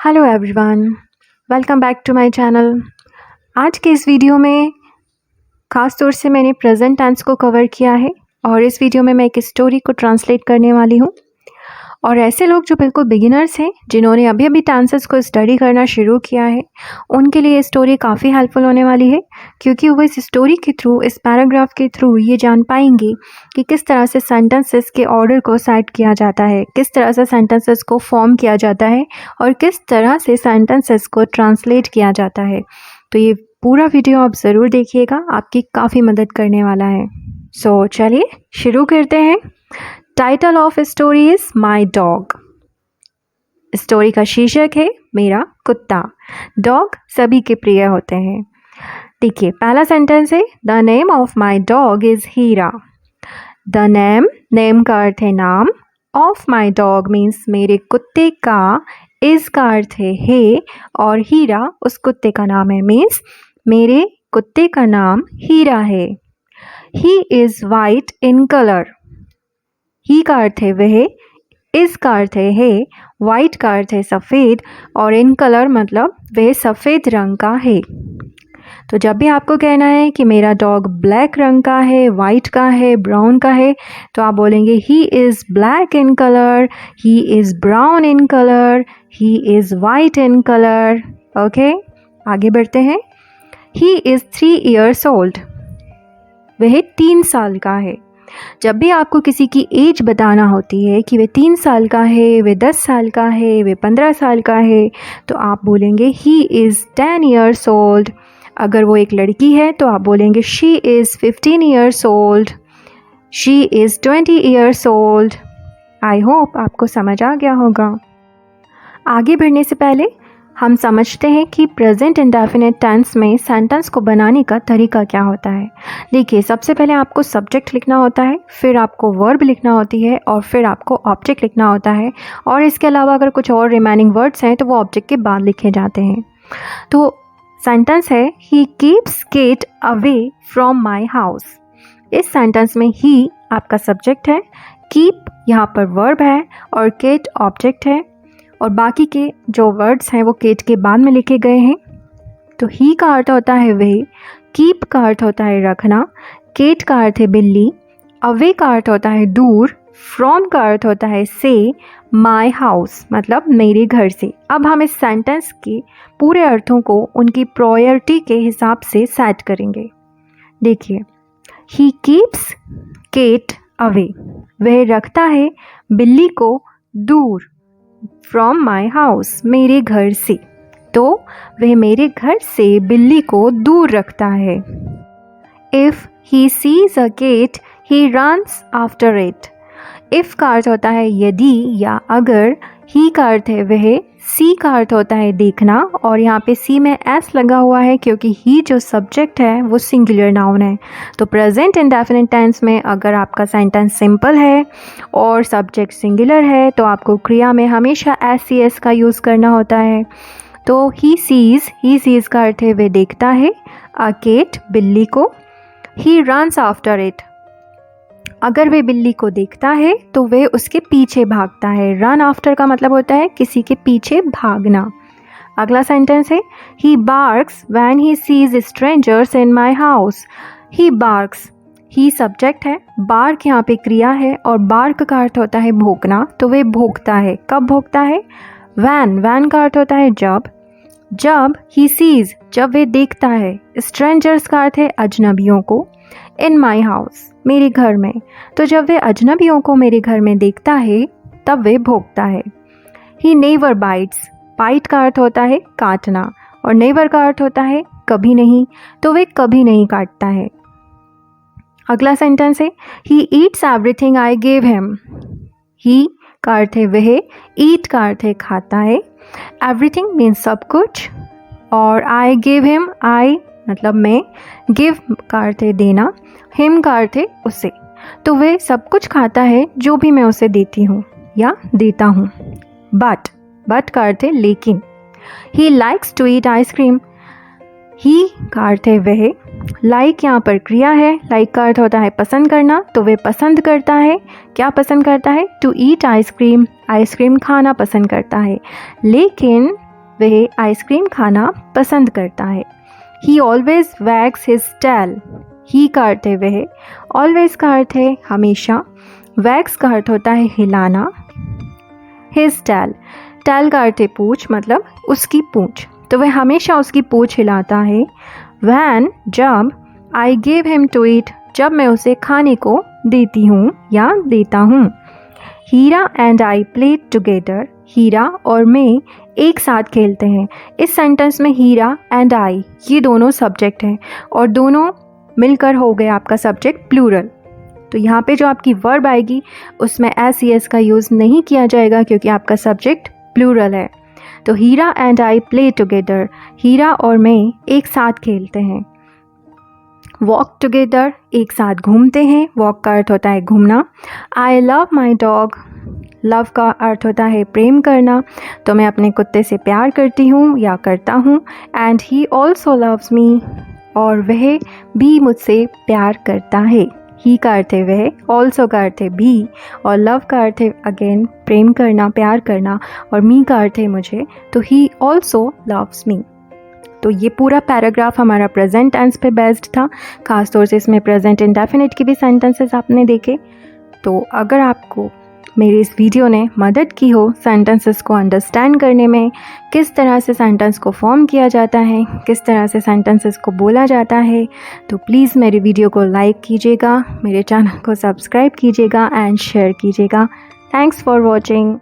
Hello everyone, welcome back to my channel. आज के इस वीडियो में ख़ास तौर से मैंने प्रेजेंट टेंस को कवर किया है और इस वीडियो में मैं एक स्टोरी को ट्रांसलेट करने वाली हूँ। और ऐसे लोग जो बिल्कुल बिगिनर्स हैं, जिन्होंने अभी अभी टेंसेस को स्टडी करना शुरू किया है, उनके लिए ये स्टोरी काफ़ी हेल्पफुल होने वाली है, क्योंकि वो इस स्टोरी के थ्रू, इस पैराग्राफ के थ्रू ये जान पाएंगे कि किस तरह से सेंटेंसेस के ऑर्डर को सेट किया जाता है, किस तरह से सेंटेंसेस को फॉर्म किया जाता है और किस तरह से सेंटेंसेस को ट्रांसलेट किया जाता है। तो ये पूरा वीडियो आप ज़रूर देखिएगा, आपकी काफ़ी मदद करने वाला है। सो चलिए शुरू करते हैं। Title of story is my dog. Story का शीर्षक है मेरा कुत्ता। डॉग सभी के प्रिय होते हैं। देखिए, पहला सेंटेंस है, the name of my dog is Hira. The name का अर्थ है नाम, ऑफ माई डॉग मीन्स मेरे कुत्ते का, इज का अर्थ है और हीरा उस कुत्ते का नाम है, मीन्स मेरे कुत्ते का नाम हीरा है। He is white in colour. He का अर्थ है वह, इस का अर्थ है, वाइट का अर्थ है सफ़ेद और इन कलर मतलब वह सफ़ेद रंग का है। तो जब भी आपको कहना है कि मेरा डॉग ब्लैक रंग का है, वाइट का है, ब्राउन का है, तो आप बोलेंगे he is black in colour, he is brown in colour, he is white in colour. Okay, आगे बढ़ते हैं। He is 3 years old। वह 3 साल का है। जब भी आपको किसी की एज बताना होती है कि वे 3 साल का है, वे 10 साल का है, वे 15 साल का है, तो आप बोलेंगे ही इज़ 10 years old। अगर वो एक लड़की है तो आप बोलेंगे she is 15 years old, she is 20 years old। I hope आपको समझ आ गया होगा। आगे बढ़ने से पहले हम समझते हैं कि प्रेजेंट इंडेफिनिट टेंस में सेंटेंस को बनाने का तरीका क्या होता है। देखिए, सबसे पहले आपको सब्जेक्ट लिखना होता है, फिर आपको वर्ब लिखना होती है और फिर आपको ऑब्जेक्ट लिखना होता है, और इसके अलावा अगर कुछ और रिमेनिंग वर्ड्स हैं तो वो ऑब्जेक्ट के बाद लिखे जाते हैं। तो सेंटेंस है, he keeps cat away from my house. इस सेंटेंस में ही आपका सब्जेक्ट है, कीप यहाँ पर वर्ब है और केट ऑब्जेक्ट है, और बाकी के जो वर्ड्स हैं वो केट के बाद में लिखे गए हैं। तो ही का अर्थ होता है वह, कीप का अर्थ होता है रखना, केट का अर्थ है बिल्ली, अवे का अर्थ होता है दूर, फ्रॉम का अर्थ होता है से, माई हाउस मतलब मेरे घर से। अब हम इस सेंटेंस के पूरे अर्थों को उनकी प्रायोरिटी के हिसाब से सेट करेंगे। देखिए, ही कीप्स केट अवे, वह रखता है बिल्ली को दूर, फ्रॉम माई हाउस मेरे घर से, तो वह मेरे घर से बिल्ली को दूर रखता है। If he sees a cat he runs after it. If का अर्थ होता है यदि या अगर, ही का अर्थ है वह, सी का अर्थ होता है देखना, और यहाँ पे सी में एस लगा हुआ है क्योंकि ही जो सब्जेक्ट है वो सिंगुलर नाउन है। तो प्रेजेंट इंडेफिनिट टेंस में अगर आपका सेंटेंस सिंपल है और सब्जेक्ट सिंगुलर है तो आपको क्रिया में हमेशा एस सी एस का यूज़ करना होता है। तो ही सीज का अर्थ है वह देखता है, अ केट बिल्ली को, ही रन्स आफ्टर इट अगर वे बिल्ली को देखता है तो वे उसके पीछे भागता है। रन आफ्टर का मतलब होता है किसी के पीछे भागना। अगला सेंटेंस है, he barks when he sees strangers in my house. He barks, he subject है, बार्क यहाँ पे क्रिया है और बार्क का अर्थ होता है भौंकना, तो वे भौंकता है। कब भौंकता है? वैन का अर्थ होता है जब ही सीज जब वे देखता है, स्ट्रेंजर्स का अर्थ है अजनबियों को, इन माई हाउस मेरे घर में, तो जब वे अजनबियों को मेरे घर में देखता है तब वे भौंकता है। ही नेवर बाइट्स, बाइट का अर्थ होता है काटना और नेवर का अर्थ होता है कभी नहीं, तो वे कभी नहीं काटता है। अगला सेंटेंस है, he eats everything I give him. He का अर्थ है वह, ईट का अर्थ है खाता है, एवरीथिंग मीन्स सब कुछ, और आई गिव हिम, आई मतलब मैं, गिव का अर्थ है देना, हिम का अर्थ है उसे, तो वह सब कुछ खाता है जो भी मैं उसे देती हूँ या देता हूँ। बट का अर्थ है लेकिन। He likes to eat ice cream. He का अर्थ है वह, लाइक यहाँ पर क्रिया है, लाइक का अर्थ होता है पसंद करना, तो वह पसंद करता है। क्या पसंद करता है? टू ईट आइसक्रीम, आइसक्रीम खाना पसंद करता है। लेकिन वह आइसक्रीम खाना पसंद करता है। He always wags his tail. He का अर्थ है वह, ऑलवेज का अर्थ है हमेशा, वैग्स का अर्थ होता है हिलाना, हिज टेल, टेल का अर्थ है पूंछ, मतलब उसकी पूंछ, तो वह हमेशा उसकी पूंछ हिलाता है। वैन जब, I give him to eat, जब मैं उसे खाने को देती हूँ या देता हूँ। हीरा एंड आई प्लेड टुगेदर, हीरा और मैं एक साथ खेलते हैं। इस सेंटेंस में हीरा एंड आई ये दोनों सब्जेक्ट हैं और दोनों मिलकर हो गए आपका सब्जेक्ट प्लूरल। तो यहाँ पे जो आपकी वर्ब आएगी उसमें एस एस का यूज़ नहीं किया जाएगा क्योंकि आपका सब्जेक्ट प्लूरल है। तो हीरा एंड आई प्ले टुगेदर, हीरा और मैं एक साथ खेलते हैं। वॉक टुगेदर, एक साथ घूमते हैं, वॉक का अर्थ होता है घूमना। I love my dog, love का अर्थ होता है प्रेम करना, तो मैं अपने कुत्ते से प्यार करती हूँ या करता हूँ। And he also loves me, और वह भी मुझसे प्यार करता है। ही का अर्थ है वह, ऑल्सो का अर्थ है भी, और लव का अर्थ है अगेन प्रेम करना, प्यार करना, और मी का अर्थ है मुझे, तो ही ऑल्सो लव्स मी। तो ये पूरा पैराग्राफ हमारा प्रेजेंट टेंस पे बेस्ड था, खासतौर से इसमें प्रेजेंट इंडेफिनिट के भी सेंटेंसेस आपने देखे। तो अगर आपको मेरी इस वीडियो ने मदद की हो सेंटेंसेस को अंडरस्टैंड करने में, किस तरह से सेंटेंस को फॉर्म किया जाता है, किस तरह से सेंटेंसेस को बोला जाता है, तो प्लीज़ मेरी वीडियो को लाइक कीजिएगा, मेरे चैनल को सब्सक्राइब कीजिएगा एंड शेयर कीजिएगा। Thanks for watching.